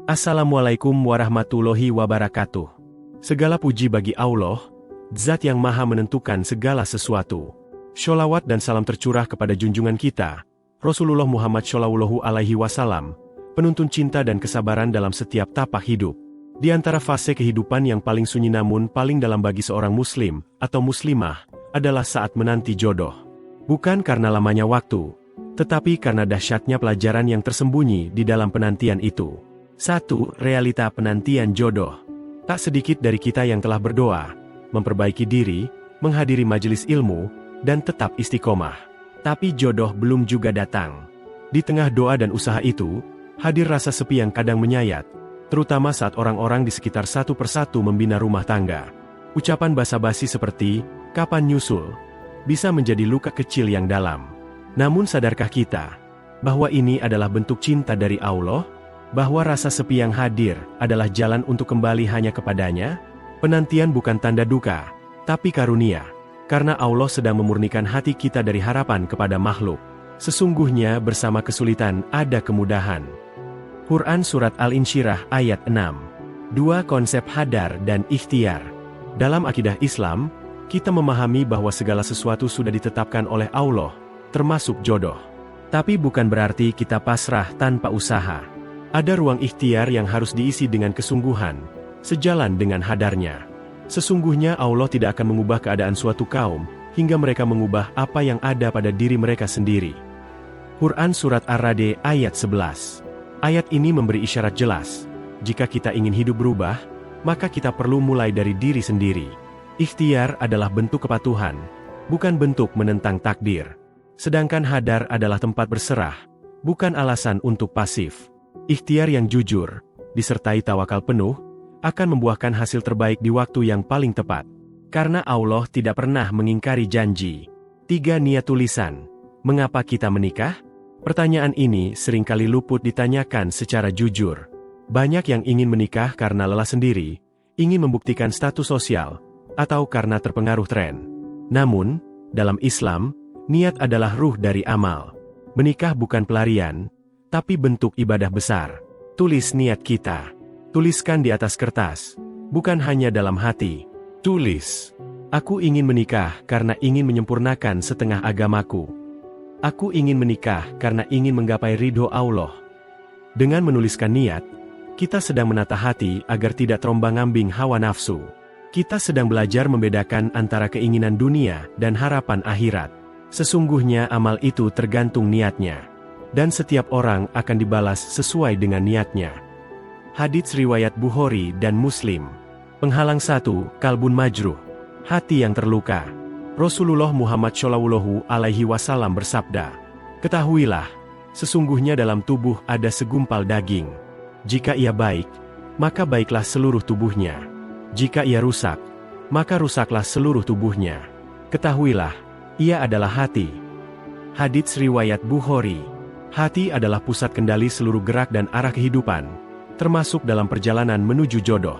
Assalamualaikum warahmatullahi wabarakatuh. Segala puji bagi Allah, Zat yang Maha menentukan segala sesuatu. Sholawat dan salam tercurah kepada junjungan kita, Rasulullah Muhammad Shallallahu Alaihi Wasallam, penuntun cinta dan kesabaran dalam setiap tapak hidup. Di antara fase kehidupan yang paling sunyi namun paling dalam bagi seorang muslim atau muslimah adalah saat menanti jodoh. Bukan karena lamanya waktu, tetapi karena dahsyatnya pelajaran yang tersembunyi di dalam penantian itu. 1. Realita penantian jodoh. Tak sedikit dari kita yang telah berdoa, memperbaiki diri, menghadiri majelis ilmu, dan tetap istiqomah. Tapi jodoh belum juga datang. Di tengah doa dan usaha itu, hadir rasa sepi yang kadang menyayat, terutama saat orang-orang di sekitar satu persatu membina rumah tangga. Ucapan basa-basi seperti, kapan nyusul, bisa menjadi luka kecil yang dalam. Namun sadarkah kita, bahwa ini adalah bentuk cinta dari Allah? Bahwa rasa sepi yang hadir adalah jalan untuk kembali hanya kepadanya? Penantian bukan tanda duka, tapi karunia. Karena Allah sedang memurnikan hati kita dari harapan kepada makhluk. Sesungguhnya bersama kesulitan ada kemudahan. Quran Surat Al-Insyirah ayat 6. 2. Konsep hadar dan ikhtiar. Dalam akidah Islam, kita memahami bahwa segala sesuatu sudah ditetapkan oleh Allah, termasuk jodoh. Tapi bukan berarti kita pasrah tanpa usaha. Ada ruang ikhtiar yang harus diisi dengan kesungguhan, sejalan dengan hadarnya. Sesungguhnya Allah tidak akan mengubah keadaan suatu kaum, hingga mereka mengubah apa yang ada pada diri mereka sendiri. Quran Surat Ar-Ra'd ayat 11. Ayat ini memberi isyarat jelas, jika kita ingin hidup berubah, maka kita perlu mulai dari diri sendiri. Ikhtiar adalah bentuk kepatuhan, bukan bentuk menentang takdir. Sedangkan hadar adalah tempat berserah, bukan alasan untuk pasif. Ikhtiar yang jujur, disertai tawakal penuh, akan membuahkan hasil terbaik di waktu yang paling tepat. Karena Allah tidak pernah mengingkari janji. 3. Niat tulisan. Mengapa kita menikah? Pertanyaan ini seringkali luput ditanyakan secara jujur. Banyak yang ingin menikah karena lelah sendiri, ingin membuktikan status sosial, atau karena terpengaruh tren. Namun, dalam Islam, niat adalah ruh dari amal. Menikah bukan pelarian, tapi bentuk ibadah besar. Tulis niat kita. Tuliskan di atas kertas, bukan hanya dalam hati. Tulis, aku ingin menikah karena ingin menyempurnakan setengah agamaku. Aku ingin menikah karena ingin menggapai ridho Allah. Dengan menuliskan niat, kita sedang menata hati agar tidak terombang-ambing hawa nafsu. Kita sedang belajar membedakan antara keinginan dunia dan harapan akhirat. Sesungguhnya amal itu tergantung niatnya. Dan setiap orang akan dibalas sesuai dengan niatnya. Hadits riwayat Bukhari dan Muslim. Penghalang 1. Kalbun majruh. Hati yang terluka. Rasulullah Muhammad Shallallahu Alaihi Wasallam bersabda, ketahuilah, sesungguhnya dalam tubuh ada segumpal daging. Jika ia baik, maka baiklah seluruh tubuhnya. Jika ia rusak, maka rusaklah seluruh tubuhnya. Ketahuilah, ia adalah hati. Hadits riwayat Bukhari. Hati adalah pusat kendali seluruh gerak dan arah kehidupan, termasuk dalam perjalanan menuju jodoh.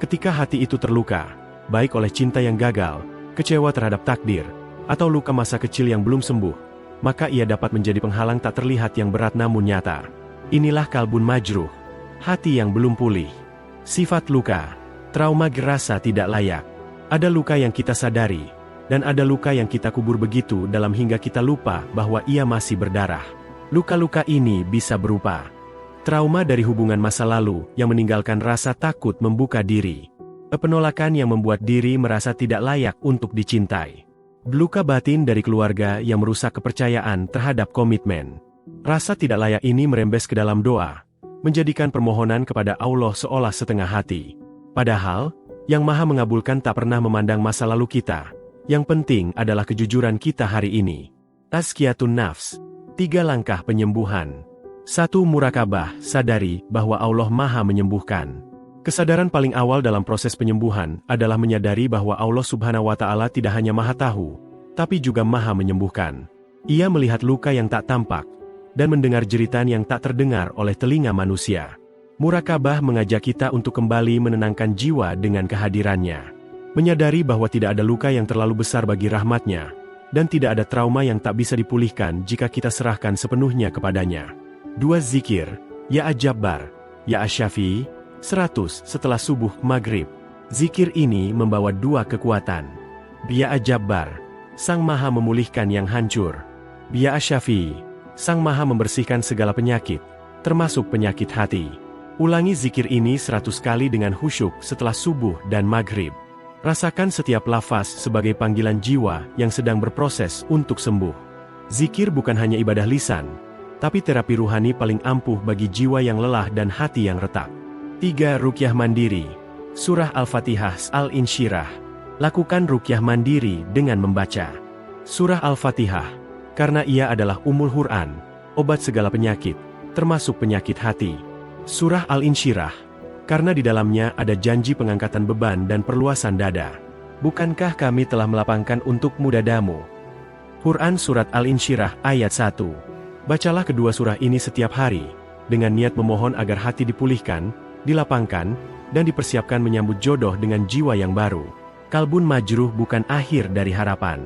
Ketika hati itu terluka, baik oleh cinta yang gagal, kecewa terhadap takdir, atau luka masa kecil yang belum sembuh, maka ia dapat menjadi penghalang tak terlihat yang berat namun nyata. Inilah kalbun majruh, hati yang belum pulih. Sifat luka, trauma gerasa tidak layak. Ada luka yang kita sadari, dan ada luka yang kita kubur begitu dalam hingga kita lupa bahwa ia masih berdarah. Luka-luka ini bisa berupa trauma dari hubungan masa lalu yang meninggalkan rasa takut membuka diri. Penolakan yang membuat diri merasa tidak layak untuk dicintai. Luka batin dari keluarga yang merusak kepercayaan terhadap komitmen. Rasa tidak layak ini merembes ke dalam doa, menjadikan permohonan kepada Allah seolah setengah hati. Padahal, Yang Maha mengabulkan tak pernah memandang masa lalu kita. Yang penting adalah kejujuran kita hari ini. Tazkiyatun nafs. 3 langkah penyembuhan. 1. Murakabah, sadari bahwa Allah Maha menyembuhkan. Kesadaran paling awal dalam proses penyembuhan adalah menyadari bahwa Allah Subhanahu wa Ta'ala tidak hanya Maha Tahu, tapi juga Maha menyembuhkan. Ia melihat luka yang tak tampak, dan mendengar jeritan yang tak terdengar oleh telinga manusia. Murakabah mengajak kita untuk kembali menenangkan jiwa dengan kehadirannya. Menyadari bahwa tidak ada luka yang terlalu besar bagi rahmatnya, dan tidak ada trauma yang tak bisa dipulihkan jika kita serahkan sepenuhnya kepadanya. 2. Zikir, Ya Jabbar, Ya Asy-Syafi'i, 100 setelah subuh maghrib. Zikir ini membawa dua kekuatan. Ya Al-Jabbar, Sang Maha memulihkan yang hancur. Ya Asy-Syafi'i, Sang Maha membersihkan segala penyakit, termasuk penyakit hati. Ulangi zikir ini 100 kali dengan khusyuk setelah subuh dan maghrib. Rasakan setiap lafaz sebagai panggilan jiwa yang sedang berproses untuk sembuh. Zikir bukan hanya ibadah lisan, tapi terapi ruhani paling ampuh bagi jiwa yang lelah dan hati yang retak. 3. Ruqyah mandiri. Surah Al-Fatihah Al-Insyirah. Lakukan ruqyah mandiri dengan membaca Surah Al-Fatihah, karena ia adalah Ummul Qur'an, obat segala penyakit, termasuk penyakit hati. Surah Al-Insyirah, karena di dalamnya ada janji pengangkatan beban dan perluasan dada. Bukankah kami telah melapangkan untukmu dadamu? Quran Surat Al-Insyirah ayat 1. Bacalah kedua surah ini setiap hari, dengan niat memohon agar hati dipulihkan, dilapangkan, dan dipersiapkan menyambut jodoh dengan jiwa yang baru. Kalbun majruh bukan akhir dari harapan.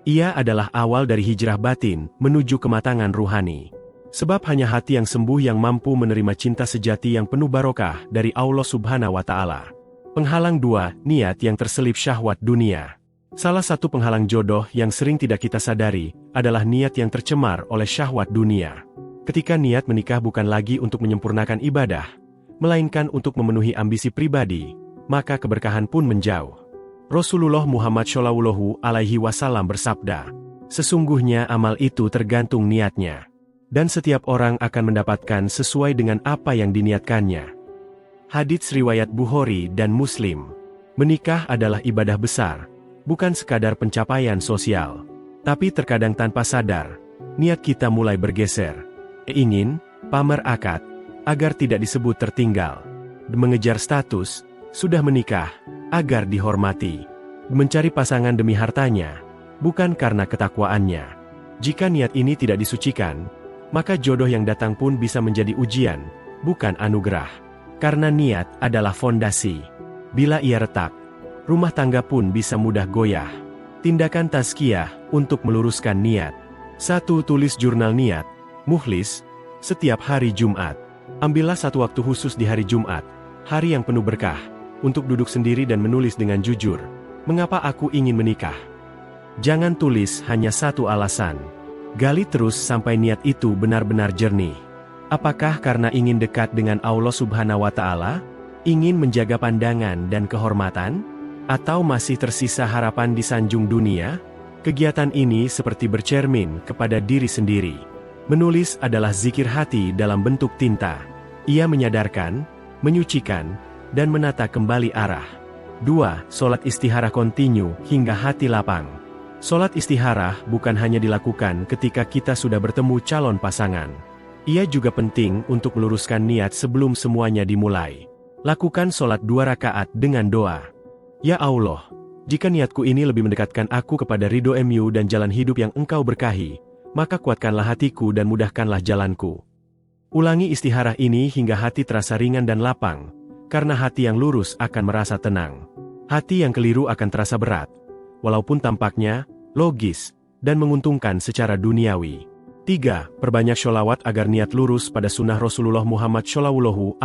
Ia adalah awal dari hijrah batin menuju kematangan ruhani. Sebab hanya hati yang sembuh yang mampu menerima cinta sejati yang penuh barokah dari Allah Subhanahu wa Ta'ala. Penghalang 2, niat yang terselip syahwat dunia. Salah satu penghalang jodoh yang sering tidak kita sadari adalah niat yang tercemar oleh syahwat dunia. Ketika niat menikah bukan lagi untuk menyempurnakan ibadah, melainkan untuk memenuhi ambisi pribadi, maka keberkahan pun menjauh. Rasulullah Muhammad SAW bersabda, "Sesungguhnya amal itu tergantung niatnya. Dan setiap orang akan mendapatkan sesuai dengan apa yang diniatkannya." Hadits riwayat Bukhari dan Muslim. Menikah adalah ibadah besar, bukan sekadar pencapaian sosial. Tapi terkadang tanpa sadar, niat kita mulai bergeser. Ingin, pamer akad, agar tidak disebut tertinggal. Mengejar status, sudah menikah, agar dihormati. Mencari pasangan demi hartanya, bukan karena ketakwaannya. Jika niat ini tidak disucikan, maka jodoh yang datang pun bisa menjadi ujian, bukan anugerah. Karena niat adalah fondasi. Bila ia retak, rumah tangga pun bisa mudah goyah. Tindakan tazkiyah untuk meluruskan niat. 1. Tulis jurnal niat, mukhlis, setiap hari Jumat. Ambillah satu waktu khusus di hari Jumat, hari yang penuh berkah, untuk duduk sendiri dan menulis dengan jujur. Mengapa aku ingin menikah? Jangan tulis hanya satu alasan. Gali terus sampai niat itu benar-benar jernih. Apakah karena ingin dekat dengan Allah Subhanahu wa Ta'ala? Ingin menjaga pandangan dan kehormatan? Atau masih tersisa harapan di sanjung dunia? Kegiatan ini seperti bercermin kepada diri sendiri. Menulis adalah zikir hati dalam bentuk tinta. Ia menyadarkan, menyucikan, dan menata kembali arah. 2. Sholat istikharah kontinu hingga hati lapang. Sholat istikharah bukan hanya dilakukan ketika kita sudah bertemu calon pasangan. Ia juga penting untuk meluruskan niat sebelum semuanya dimulai. Lakukan sholat 2 rakaat dengan doa. Ya Allah, jika niatku ini lebih mendekatkan aku kepada ridho-Mu dan jalan hidup yang Engkau berkahi, maka kuatkanlah hatiku dan mudahkanlah jalanku. Ulangi istikharah ini hingga hati terasa ringan dan lapang, karena hati yang lurus akan merasa tenang. Hati yang keliru akan terasa berat, walaupun tampaknya logis dan menguntungkan secara duniawi. 3. Perbanyak sholawat agar niat lurus pada sunnah Rasulullah Muhammad SAW.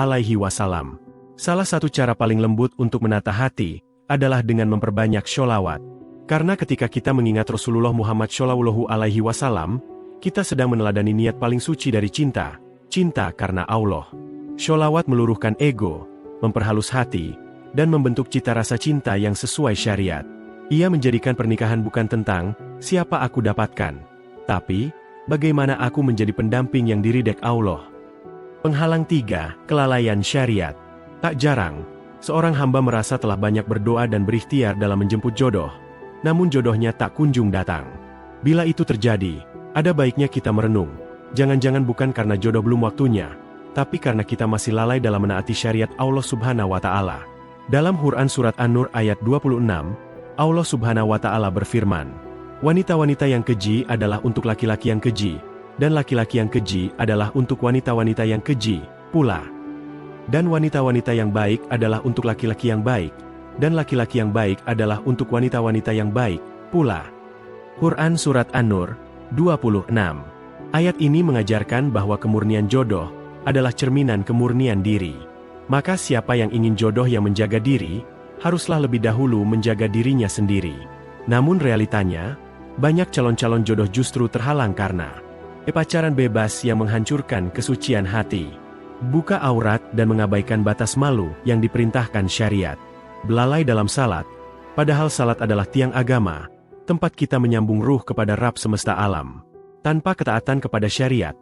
Salah satu cara paling lembut untuk menata hati adalah dengan memperbanyak sholawat. Karena ketika kita mengingat Rasulullah Muhammad SAW, kita sedang meneladani niat paling suci dari cinta, cinta karena Allah. Sholawat meluruhkan ego, memperhalus hati, dan membentuk cita rasa cinta yang sesuai syariat. Ia menjadikan pernikahan bukan tentang siapa aku dapatkan, tapi bagaimana aku menjadi pendamping yang diridhai Allah. Penghalang 3. Kelalaian syariat. Tak jarang, seorang hamba merasa telah banyak berdoa dan berikhtiar dalam menjemput jodoh, namun jodohnya tak kunjung datang. Bila itu terjadi, ada baiknya kita merenung. Jangan-jangan bukan karena jodoh belum waktunya, tapi karena kita masih lalai dalam menaati syariat Allah Subhanahu wa Ta'ala. Dalam Quran Surat An-Nur ayat 26, Allah Subhanahu wa Ta'ala berfirman, "Wanita-wanita yang keji adalah untuk laki-laki yang keji, dan laki-laki yang keji adalah untuk wanita-wanita yang keji pula. Dan wanita-wanita yang baik adalah untuk laki-laki yang baik, dan laki-laki yang baik adalah untuk wanita-wanita yang baik pula." Quran Surat An-Nur 26. Ayat ini mengajarkan bahwa kemurnian jodoh adalah cerminan kemurnian diri. Maka siapa yang ingin jodoh yang menjaga diri, haruslah lebih dahulu menjaga dirinya sendiri. Namun realitanya, banyak calon-calon jodoh justru terhalang karena pacaran bebas yang menghancurkan kesucian hati, buka aurat dan mengabaikan batas malu yang diperintahkan syariat, belalai dalam salat, padahal salat adalah tiang agama, tempat kita menyambung ruh kepada Rabb semesta alam. Tanpa ketaatan kepada syariat,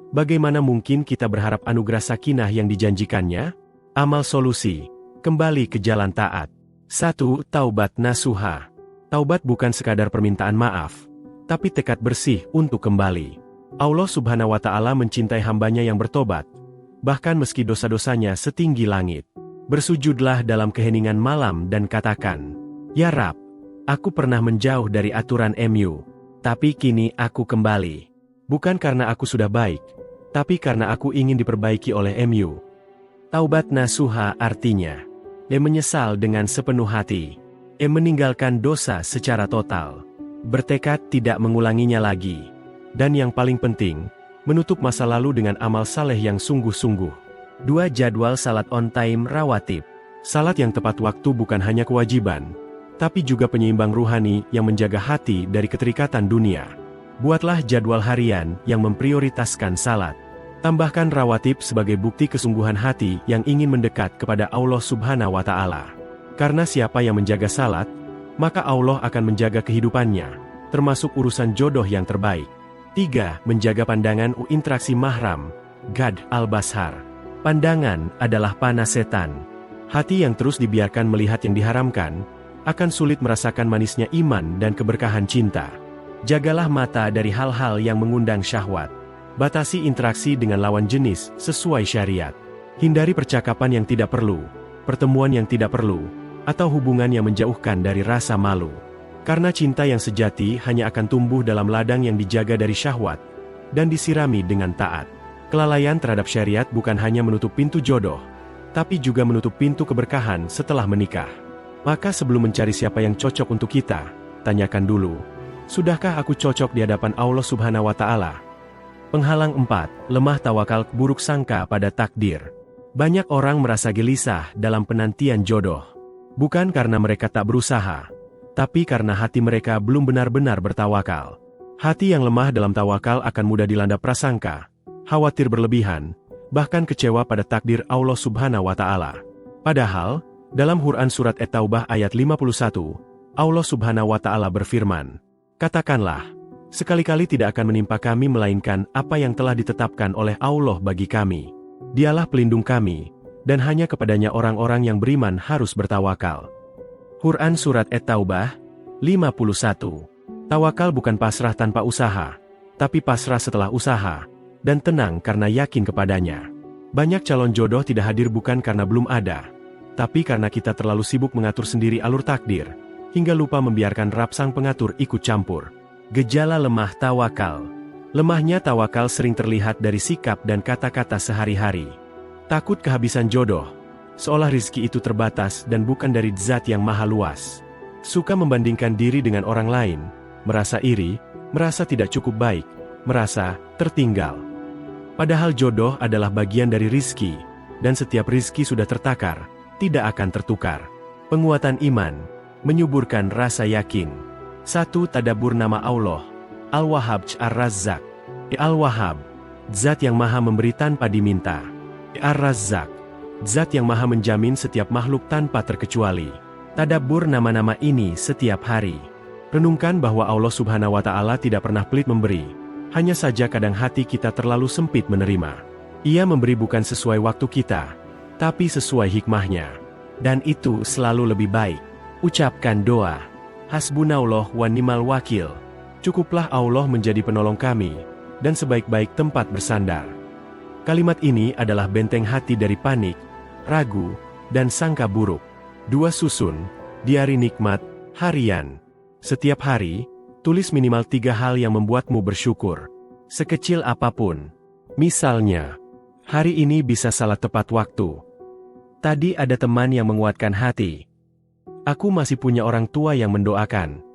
bagaimana mungkin kita berharap anugerah sakinah yang dijanjikannya? Amal solusi, kembali ke jalan taat. 1. Taubat nasuha. Taubat bukan sekadar permintaan maaf, tapi tekad bersih untuk kembali. Allah Subhanahu wa Ta'ala mencintai hambanya yang bertobat, bahkan meski dosa-dosanya setinggi langit. Bersujudlah dalam keheningan malam dan katakan, "Ya Rab, aku pernah menjauh dari aturan MU, tapi kini aku kembali. Bukan karena aku sudah baik, tapi karena aku ingin diperbaiki oleh MU." Taubat nasuha artinya, menyesal dengan sepenuh hati, meninggalkan dosa secara total, bertekad tidak mengulanginya lagi, dan yang paling penting, menutup masa lalu dengan amal saleh yang sungguh-sungguh. 2. Jadwal salat on time rawatib. Salat yang tepat waktu bukan hanya kewajiban, tapi juga penyeimbang ruhani yang menjaga hati dari keterikatan dunia. Buatlah jadwal harian yang memprioritaskan salat. Tambahkan rawatib sebagai bukti kesungguhan hati yang ingin mendekat kepada Allah Subhanahu wa Ta'ala. Karena siapa yang menjaga salat, maka Allah akan menjaga kehidupannya, termasuk urusan jodoh yang terbaik. 3. Menjaga pandangan interaksi mahram. Gad al-Bashar. Pandangan adalah panah setan. Hati yang terus dibiarkan melihat yang diharamkan, akan sulit merasakan manisnya iman dan keberkahan cinta. Jagalah mata dari hal-hal yang mengundang syahwat. Batasi interaksi dengan lawan jenis sesuai syariat. Hindari percakapan yang tidak perlu, pertemuan yang tidak perlu, atau hubungan yang menjauhkan dari rasa malu. Karena cinta yang sejati hanya akan tumbuh dalam ladang yang dijaga dari syahwat, dan disirami dengan taat. Kelalaian terhadap syariat bukan hanya menutup pintu jodoh, tapi juga menutup pintu keberkahan setelah menikah. Maka sebelum mencari siapa yang cocok untuk kita, tanyakan dulu, sudahkah aku cocok di hadapan Allah Subhanahu wa Ta'ala? Penghalang 4. Lemah tawakal, buruk sangka pada takdir. Banyak orang merasa gelisah dalam penantian jodoh. Bukan karena mereka tak berusaha, tapi karena hati mereka belum benar-benar bertawakal. Hati yang lemah dalam tawakal akan mudah dilanda prasangka, khawatir berlebihan, bahkan kecewa pada takdir Allah Subhanahu wa Ta'ala. Padahal, dalam Quran Surat At-Taubah ayat 51, Allah Subhanahu wa Ta'ala berfirman, "Katakanlah, sekali-kali tidak akan menimpa kami melainkan apa yang telah ditetapkan oleh Allah bagi kami. Dialah pelindung kami, dan hanya kepadanya orang-orang yang beriman harus bertawakal." Quran Surat At-Taubah 51. Tawakal bukan pasrah tanpa usaha, tapi pasrah setelah usaha, dan tenang karena yakin kepadanya. Banyak calon jodoh tidak hadir bukan karena belum ada, tapi karena kita terlalu sibuk mengatur sendiri alur takdir, hingga lupa membiarkan Rabb sang pengatur ikut campur. Gejala lemah tawakal. Lemahnya tawakal sering terlihat dari sikap dan kata-kata sehari-hari. Takut kehabisan jodoh, seolah rizki itu terbatas dan bukan dari Zat yang maha luas. Suka membandingkan diri dengan orang lain, merasa iri, merasa tidak cukup baik, merasa tertinggal. Padahal jodoh adalah bagian dari rizki, dan setiap rizki sudah tertakar, tidak akan tertukar. Penguatan iman, menyuburkan rasa yakin. 1. Tadabbur nama Allah, Al-Wahhab Ar-Razzaq. Al-Wahhab, Zat yang maha memberi tanpa diminta. Ar-Razzaq, Zat yang maha menjamin setiap makhluk tanpa terkecuali. Tadabbur nama-nama ini setiap hari. Renungkan bahwa Allah Subhanahu wa Ta'ala tidak pernah pelit memberi. Hanya saja kadang hati kita terlalu sempit menerima. Ia memberi bukan sesuai waktu kita, tapi sesuai hikmahnya. Dan itu selalu lebih baik. Ucapkan doa, Hasbunallah wa ni'mal wakil. Cukuplah Allah menjadi penolong kami, dan sebaik-baik tempat bersandar. Kalimat ini adalah benteng hati dari panik, ragu, dan sangka buruk. 2. Susun diari nikmat harian. Setiap hari, tulis minimal 3 hal yang membuatmu bersyukur. Sekecil apapun. Misalnya, hari ini bisa salat tepat waktu. Tadi ada teman yang menguatkan hati. Aku masih punya orang tua yang mendoakan.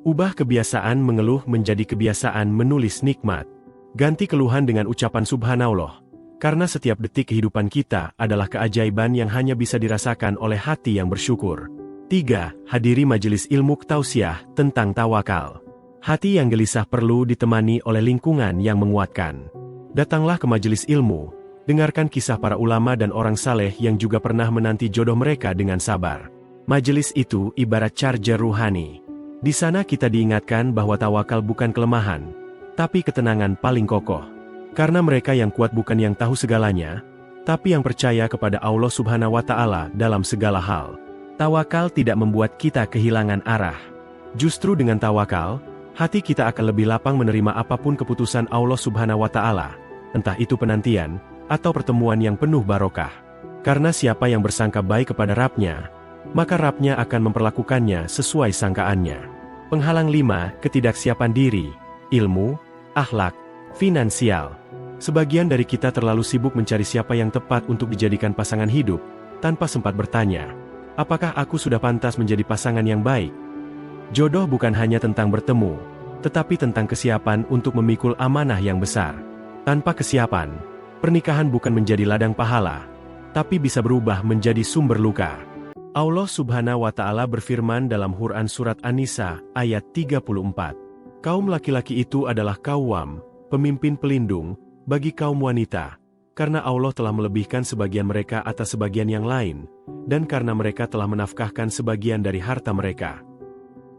Ubah kebiasaan mengeluh menjadi kebiasaan menulis nikmat. Ganti keluhan dengan ucapan subhanallah. Karena setiap detik kehidupan kita adalah keajaiban yang hanya bisa dirasakan oleh hati yang bersyukur. 3. Hadiri majelis ilmu tausiah tentang tawakal. Hati yang gelisah perlu ditemani oleh lingkungan yang menguatkan. Datanglah ke majelis ilmu, dengarkan kisah para ulama dan orang saleh yang juga pernah menanti jodoh mereka dengan sabar. Majelis itu ibarat charger ruhani. Di sana kita diingatkan bahwa tawakal bukan kelemahan, tapi ketenangan paling kokoh. Karena mereka yang kuat bukan yang tahu segalanya, tapi yang percaya kepada Allah Subhanahu wa Ta'ala dalam segala hal. Tawakal tidak membuat kita kehilangan arah. Justru dengan tawakal, hati kita akan lebih lapang menerima apapun keputusan Allah Subhanahu wa Ta'ala, entah itu penantian atau pertemuan yang penuh barokah. Karena siapa yang bersangka baik kepada Rabb-Nya, maka Rabb-Nya akan memperlakukannya sesuai sangkaannya. Penghalang 5. Ketidaksiapan diri, ilmu, akhlak, finansial. Sebagian dari kita terlalu sibuk mencari siapa yang tepat untuk dijadikan pasangan hidup, tanpa sempat bertanya, apakah aku sudah pantas menjadi pasangan yang baik? Jodoh bukan hanya tentang bertemu, tetapi tentang kesiapan untuk memikul amanah yang besar. Tanpa kesiapan, pernikahan bukan menjadi ladang pahala, tapi bisa berubah menjadi sumber luka. Allah Subhanahu wa Ta'ala berfirman dalam Quran Surat An-Nisa, ayat 34. Kaum laki-laki itu adalah kawam, pemimpin pelindung, bagi kaum wanita, karena Allah telah melebihkan sebagian mereka atas sebagian yang lain, dan karena mereka telah menafkahkan sebagian dari harta mereka.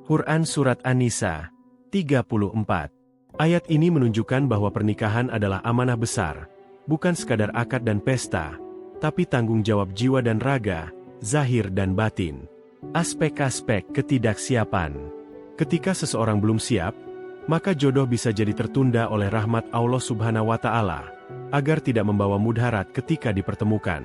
Quran Surat An-Nisa, 34. Ayat ini menunjukkan bahwa pernikahan adalah amanah besar, bukan sekadar akad dan pesta, tapi tanggung jawab jiwa dan raga, zahir dan batin. Aspek-aspek ketidaksiapan. Ketika seseorang belum siap, maka jodoh bisa jadi tertunda oleh rahmat Allah Subhanahu wa Ta'ala, agar tidak membawa mudarat ketika dipertemukan.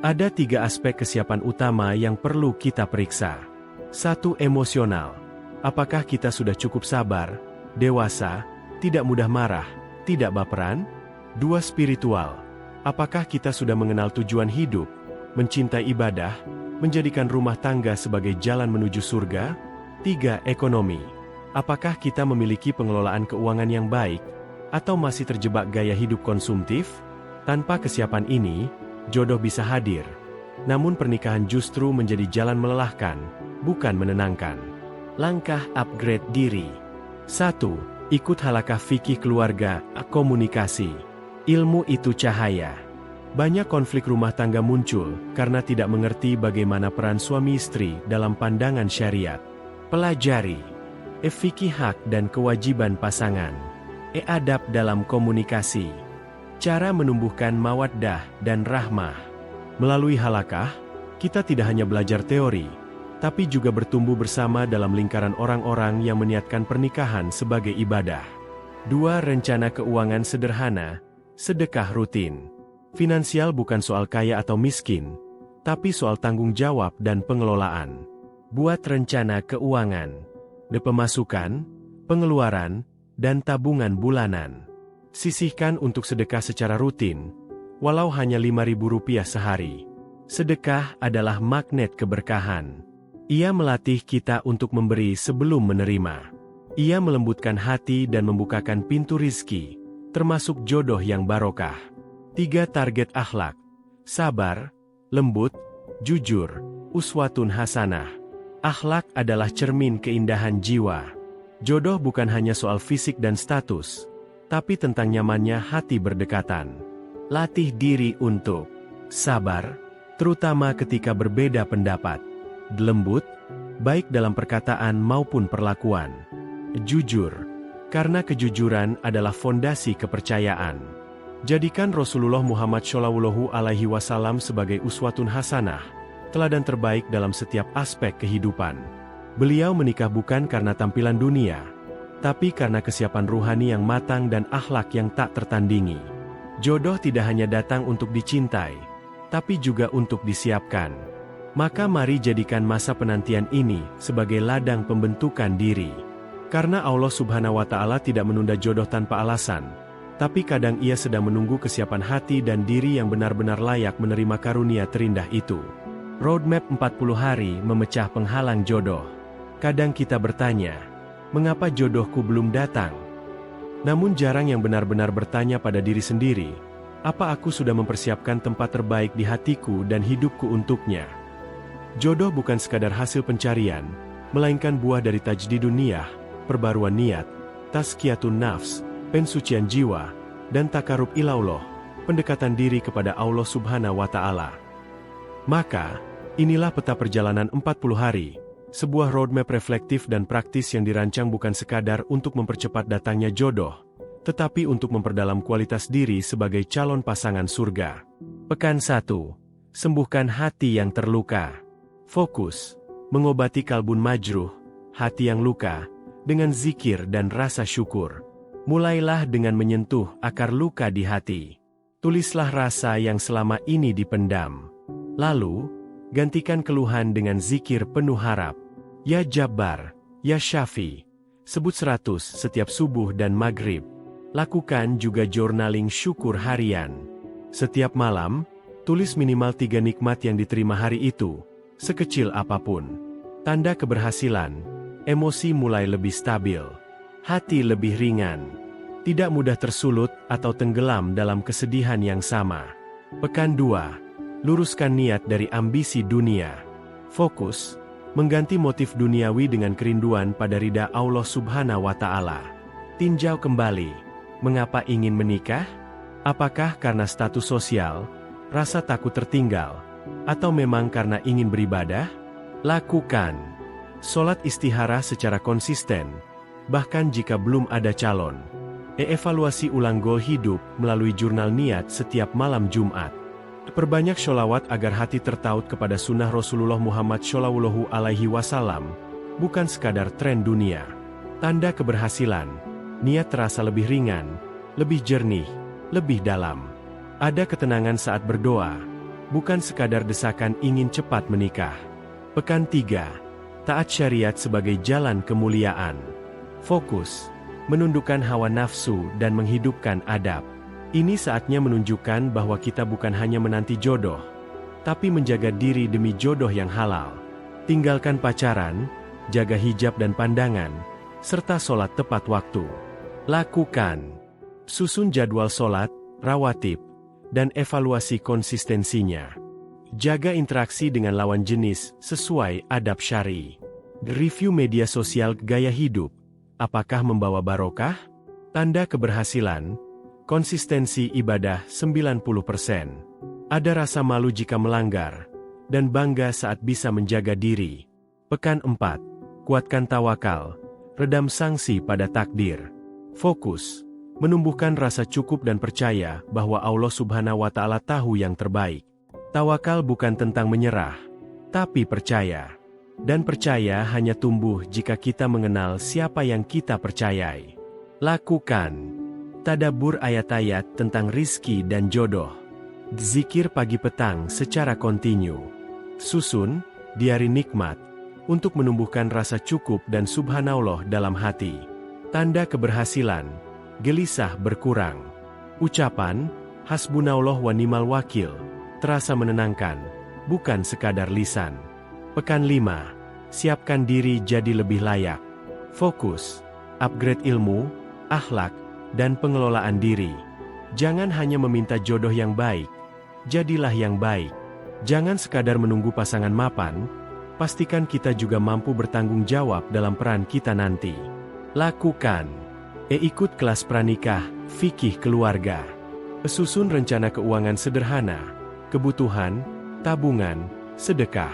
Ada 3 aspek kesiapan utama yang perlu kita periksa. 1. Emosional. Apakah kita sudah cukup sabar, dewasa, tidak mudah marah, tidak baperan? 2. Spiritual. Apakah kita sudah mengenal tujuan hidup, mencintai ibadah, menjadikan rumah tangga sebagai jalan menuju surga? 3. Ekonomi. Apakah kita memiliki pengelolaan keuangan yang baik, atau masih terjebak gaya hidup konsumtif? Tanpa kesiapan ini, jodoh bisa hadir. Namun pernikahan justru menjadi jalan melelahkan, bukan menenangkan. Langkah upgrade diri. 1. Ikut halakah fikih keluarga, komunikasi. Ilmu itu cahaya. Banyak konflik rumah tangga muncul karena tidak mengerti bagaimana peran suami istri dalam pandangan syariat. Pelajari fikih hak dan kewajiban pasangan. Adab dalam komunikasi. Cara menumbuhkan mawaddah dan rahmah. Melalui halakah, kita tidak hanya belajar teori, tapi juga bertumbuh bersama dalam lingkaran orang-orang yang meniatkan pernikahan sebagai ibadah. 2. Rencana keuangan sederhana, sedekah rutin. Finansial bukan soal kaya atau miskin, tapi soal tanggung jawab dan pengelolaan. Buat rencana keuangan. Pemasukan, pengeluaran, dan tabungan bulanan. Sisihkan untuk sedekah secara rutin, walau hanya Rp5.000 sehari. Sedekah adalah magnet keberkahan. Ia melatih kita untuk memberi sebelum menerima. Ia melembutkan hati dan membukakan pintu rizki, termasuk jodoh yang barokah. 3. Target akhlak. Sabar, lembut, jujur, uswatun hasanah. Akhlak adalah cermin keindahan jiwa. Jodoh bukan hanya soal fisik dan status, tapi tentang nyamannya hati berdekatan. Latih diri untuk sabar, terutama ketika berbeda pendapat. Lembut, baik dalam perkataan maupun perlakuan. Jujur, karena kejujuran adalah fondasi kepercayaan. Jadikan Rasulullah Muhammad SAW sebagai uswatun hasanah, teladan terbaik dalam setiap aspek kehidupan. Beliau menikah bukan karena tampilan dunia, tapi karena kesiapan ruhani yang matang dan akhlak yang tak tertandingi. Jodoh tidak hanya datang untuk dicintai, tapi juga untuk disiapkan. Maka mari jadikan masa penantian ini sebagai ladang pembentukan diri. Karena Allah Subhanahu wa Ta'ala tidak menunda jodoh tanpa alasan, tapi kadang Ia sedang menunggu kesiapan hati dan diri yang benar-benar layak menerima karunia terindah itu. Roadmap 40 hari memecah penghalang jodoh. Kadang kita bertanya, mengapa jodohku belum datang? Namun jarang yang benar-benar bertanya pada diri sendiri, Apa aku sudah mempersiapkan tempat terbaik di hatiku dan hidupku untuknya? Jodoh bukan sekadar hasil pencarian, melainkan buah dari tajdidun niyah, perbaruan niat, tazkiyatun nafs, pensucian jiwa, dan takarub ilallah, pendekatan diri kepada Allah Subhanahu wa Ta'ala. Maka, inilah peta perjalanan 40 hari, sebuah roadmap reflektif dan praktis yang dirancang bukan sekadar untuk mempercepat datangnya jodoh, tetapi untuk memperdalam kualitas diri sebagai calon pasangan surga. Pekan 1. Sembuhkan hati yang terluka. Fokus, mengobati kalbun majruh, hati yang luka, dengan zikir dan rasa syukur. Mulailah dengan menyentuh akar luka di hati. Tulislah rasa yang selama ini dipendam. Lalu, gantikan keluhan dengan zikir penuh harap. Ya Jabbar, Ya Syafi. Sebut 100 setiap subuh dan maghrib. Lakukan juga journaling syukur harian. Setiap malam, tulis minimal 3 nikmat yang diterima hari itu, sekecil apapun. Tanda keberhasilan, emosi mulai lebih stabil. Hati lebih ringan. Tidak mudah tersulut atau tenggelam dalam kesedihan yang sama. Pekan 2. Luruskan niat dari ambisi dunia. Fokus, mengganti motif duniawi dengan kerinduan pada ridha Allah Subhanahu wa Ta'ala. Tinjau kembali, mengapa ingin menikah? Apakah karena status sosial, rasa takut tertinggal, atau memang karena ingin beribadah? Lakukan sholat istikharah secara konsisten, bahkan jika belum ada calon. Evaluasi ulang goal hidup melalui jurnal niat setiap malam Jumat. Perbanyak sholawat agar hati tertaut kepada sunnah Rasulullah Muhammad Shallallahu Alaihi Wasallam, bukan sekadar tren dunia. Tanda keberhasilan, niat terasa lebih ringan, lebih jernih, lebih dalam. Ada ketenangan saat berdoa, bukan sekadar desakan ingin cepat menikah. Pekan 3. Taat syariat sebagai jalan kemuliaan. Fokus, menundukkan hawa nafsu dan menghidupkan adab. Ini saatnya menunjukkan bahwa kita bukan hanya menanti jodoh, tapi menjaga diri demi jodoh yang halal. Tinggalkan pacaran, jaga hijab dan pandangan, serta sholat tepat waktu. Lakukan. Susun jadwal sholat, rawatib, dan evaluasi konsistensinya. Jaga interaksi dengan lawan jenis sesuai adab syari. Review media sosial gaya hidup. Apakah membawa barokah? Tanda keberhasilan, konsistensi ibadah 90%. Ada rasa malu jika melanggar, dan bangga saat bisa menjaga diri. Pekan 4. Kuatkan tawakal, redam sanksi pada takdir. Fokus, menumbuhkan rasa cukup dan percaya bahwa Allah Subhanahu wa Ta'ala tahu yang terbaik. Tawakal bukan tentang menyerah, tapi percaya. Dan percaya hanya tumbuh jika kita mengenal siapa yang kita percayai. Lakukan tadabbur ayat-ayat tentang rizki dan jodoh. Zikir pagi petang secara kontinu. Susun diari nikmat untuk menumbuhkan rasa cukup dan subhanallah dalam hati. Tanda keberhasilan, gelisah berkurang. Ucapan hasbunallah wa ni'mal wakil terasa menenangkan, bukan sekadar lisan. Pekan 5. Siapkan diri jadi lebih layak. Fokus, upgrade ilmu, akhlak, dan pengelolaan diri. Jangan hanya meminta jodoh yang baik, jadilah yang baik. Jangan sekadar menunggu pasangan mapan, pastikan kita juga mampu bertanggung jawab dalam peran kita nanti. Lakukan. Ikut kelas pranikah, fikih keluarga. Susun rencana keuangan sederhana, kebutuhan, tabungan, sedekah.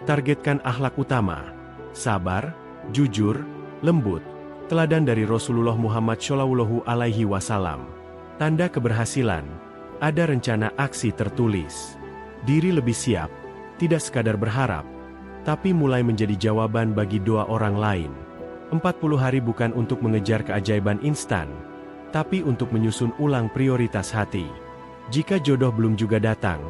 Targetkan akhlak utama, sabar, jujur, lembut, teladan dari Rasulullah Muhammad Shallallahu Alaihi Wasallam. Tanda keberhasilan, ada rencana aksi tertulis. Diri lebih siap, tidak sekadar berharap, tapi mulai menjadi jawaban bagi doa orang lain. 40 hari bukan untuk mengejar keajaiban instan, tapi untuk menyusun ulang prioritas hati. Jika jodoh belum juga datang,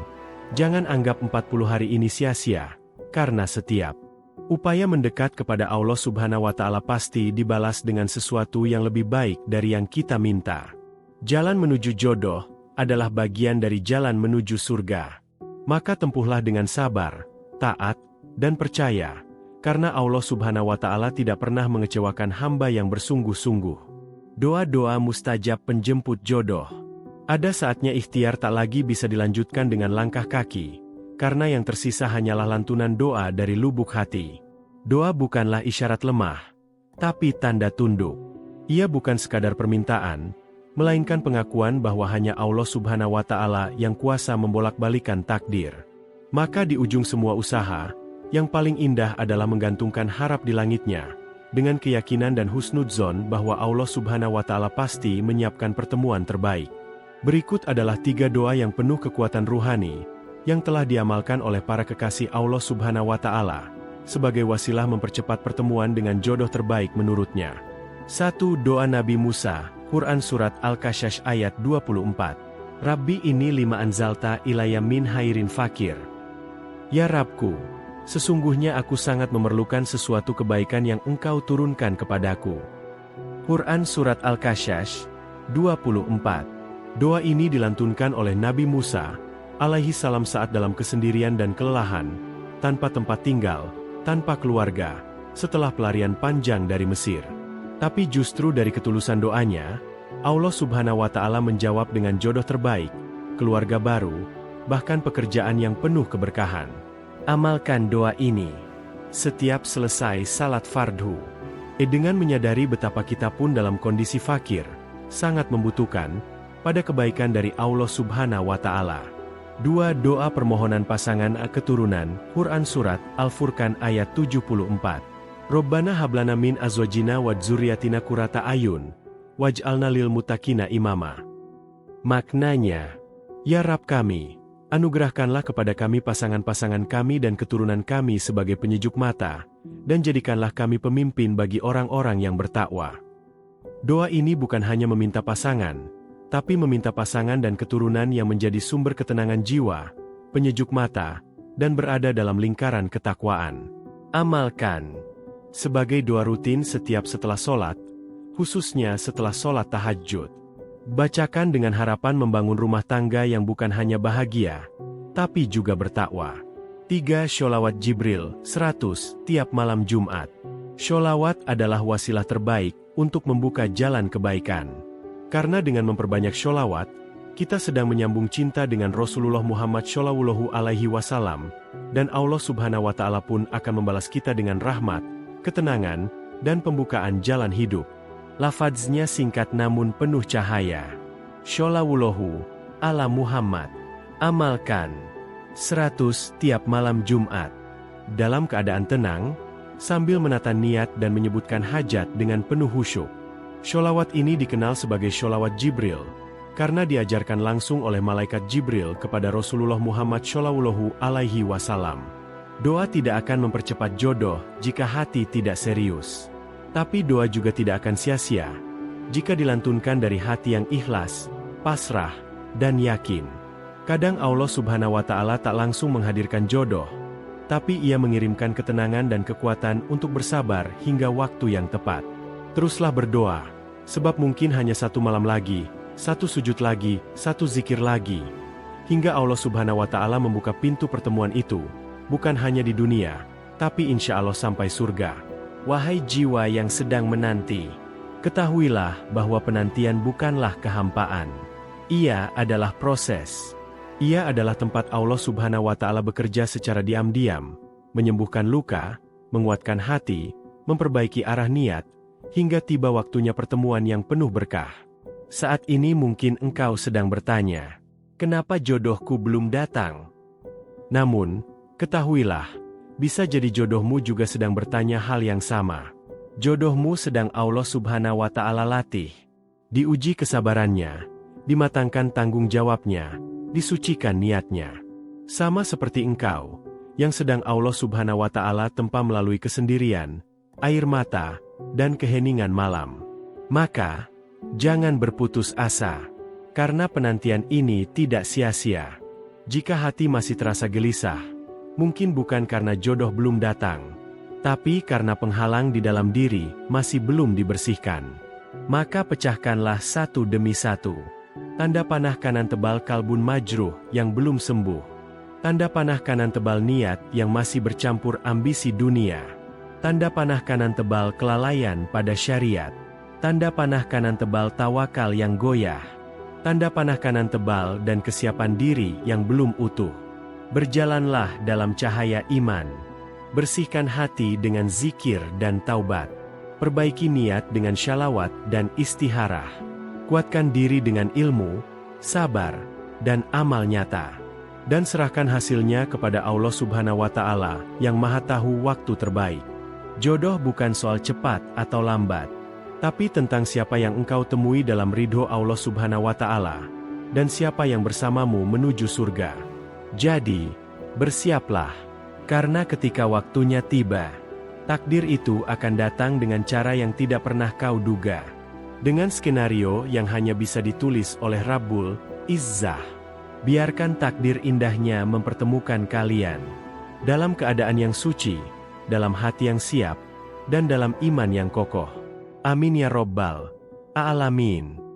jangan anggap 40 hari ini sia-sia. Karena setiap upaya mendekat kepada Allah Subhanahu wa Ta'ala pasti dibalas dengan sesuatu yang lebih baik dari yang kita minta. Jalan menuju jodoh adalah bagian dari jalan menuju surga. Maka tempuhlah dengan sabar, taat, dan percaya, karena Allah Subhanahu wa Ta'ala tidak pernah mengecewakan hamba yang bersungguh-sungguh. Doa-doa mustajab penjemput jodoh. Ada saatnya ikhtiar tak lagi bisa dilanjutkan dengan langkah kaki, karena yang tersisa hanyalah lantunan doa dari lubuk hati. Doa bukanlah isyarat lemah, tapi tanda tunduk. Ia bukan sekadar permintaan, melainkan pengakuan bahwa hanya Allah Subhanahu wa Ta'ala yang kuasa membolak-balikan takdir. Maka di ujung semua usaha, yang paling indah adalah menggantungkan harap di langitnya, dengan keyakinan dan husnudzon bahwa Allah Subhanahu wa Ta'ala pasti menyiapkan pertemuan terbaik. Berikut adalah 3 doa yang penuh kekuatan ruhani, yang telah diamalkan oleh para kekasih Allah Subhanahu wa Ta'ala, sebagai wasilah mempercepat pertemuan dengan jodoh terbaik menurutnya. 1. Doa Nabi Musa, Quran Surat Al-Kashash ayat 24. Rabbi ini lima anzalta ilaya min hairin fakir. Ya Rabbku, sesungguhnya aku sangat memerlukan sesuatu kebaikan yang Engkau turunkan kepadaku. Quran Surat Al-Kashash 24. Doa ini dilantunkan oleh Nabi Musa, alaihi salam saat dalam kesendirian dan kelelahan, tanpa tempat tinggal, tanpa keluarga, setelah pelarian panjang dari Mesir. Tapi justru dari ketulusan doanya, Allah Subhanahu wa Ta'ala menjawab dengan jodoh terbaik, keluarga baru, bahkan pekerjaan yang penuh keberkahan. Amalkan doa ini setiap selesai salat fardhu. Dengan menyadari betapa kita pun dalam kondisi fakir, sangat membutuhkan pada kebaikan dari Allah Subhanahu wa Ta'ala. 2. Doa permohonan pasangan keturunan, Quran Surat Al-Furqan ayat 74. Robbana hablana min azwajina wa dzurriyyatina qurrata ayun, waj'alna lil muttaqina imama. Maknanya, ya Rabb kami, anugerahkanlah kepada kami pasangan-pasangan kami dan keturunan kami sebagai penyejuk mata, dan jadikanlah kami pemimpin bagi orang-orang yang bertakwa. Doa ini bukan hanya meminta pasangan, tapi meminta pasangan dan keturunan yang menjadi sumber ketenangan jiwa, penyejuk mata, dan berada dalam lingkaran ketakwaan. Amalkan sebagai doa rutin setiap setelah sholat, khususnya setelah sholat tahajud. Bacakan dengan harapan membangun rumah tangga yang bukan hanya bahagia, tapi juga bertakwa. 3. Sholawat Jibril 100 tiap malam Jumat. Sholawat adalah wasilah terbaik untuk membuka jalan kebaikan. Karena dengan memperbanyak sholawat, kita sedang menyambung cinta dengan Rasulullah Muhammad Shallallahu Alaihi Wasallam, dan Allah Subhanahu wa Ta'ala pun akan membalas kita dengan rahmat, ketenangan, dan pembukaan jalan hidup. Lafadznya singkat namun penuh cahaya. Sholawullahu ala Muhammad. Amalkan 100 tiap malam Jumat. Dalam keadaan tenang, sambil menata niat dan menyebutkan hajat dengan penuh khusyuk. Sholawat ini dikenal sebagai Sholawat Jibril, karena diajarkan langsung oleh Malaikat Jibril kepada Rasulullah Muhammad Shallallahu Alaihi Wasallam. Doa tidak akan mempercepat jodoh jika hati tidak serius. Tapi doa juga tidak akan sia-sia jika dilantunkan dari hati yang ikhlas, pasrah, dan yakin. Kadang Allah Subhanahu wa Ta'ala tak langsung menghadirkan jodoh, tapi Ia mengirimkan ketenangan dan kekuatan untuk bersabar hingga waktu yang tepat. Teruslah berdoa, sebab mungkin hanya satu malam lagi, satu sujud lagi, satu zikir lagi, hingga Allah Subhanahu wa Ta'ala membuka pintu pertemuan itu, bukan hanya di dunia, tapi insya Allah sampai surga. Wahai jiwa yang sedang menanti, ketahuilah bahwa penantian bukanlah kehampaan. Ia adalah proses. Ia adalah tempat Allah Subhanahu wa Ta'ala bekerja secara diam-diam, menyembuhkan luka, menguatkan hati, memperbaiki arah niat, hingga tiba waktunya pertemuan yang penuh berkah. Saat ini mungkin engkau sedang bertanya, kenapa jodohku belum datang? Namun, ketahuilah, bisa jadi jodohmu juga sedang bertanya hal yang sama. Jodohmu sedang Allah Subhanahu wa Ta'ala latih. Diuji kesabarannya, dimatangkan tanggung jawabnya, disucikan niatnya. Sama seperti engkau, yang sedang Allah Subhanahu wa Ta'ala tempa melalui kesendirian, air mata, dan keheningan malam. Maka, jangan berputus asa, karena penantian ini tidak sia-sia. Jika hati masih terasa gelisah, mungkin bukan karena jodoh belum datang, tapi karena penghalang di dalam diri masih belum dibersihkan. Maka pecahkanlah satu demi satu. Tanda panah kanan tebal kalbun majruh yang belum sembuh. Tanda panah kanan tebal niat yang masih bercampur ambisi dunia. Tanda panah kanan tebal kelalaian pada syariat. Tanda panah kanan tebal tawakal yang goyah. tanda panah kanan tebal dan kesiapan diri yang belum utuh. Berjalanlah dalam cahaya iman. Bersihkan hati dengan zikir dan taubat. Perbaiki niat dengan syalawat dan istiharah. Kuatkan diri dengan ilmu, sabar, dan amal nyata. Dan serahkan hasilnya kepada Allah Subhanahu wa Ta'ala yang Maha Tahu waktu terbaik. Jodoh bukan soal cepat atau lambat, tapi tentang siapa yang engkau temui dalam ridho Allah Subhanahu wa Ta'ala, dan siapa yang bersamamu menuju surga. Jadi, bersiaplah, karena ketika waktunya tiba, takdir itu akan datang dengan cara yang tidak pernah kau duga. Dengan skenario yang hanya bisa ditulis oleh Rabbul Izzah. Biarkan takdir indahnya mempertemukan kalian. Dalam keadaan yang suci, dalam hati yang siap, dan dalam iman yang kokoh. Amin ya Rabbal Alamin.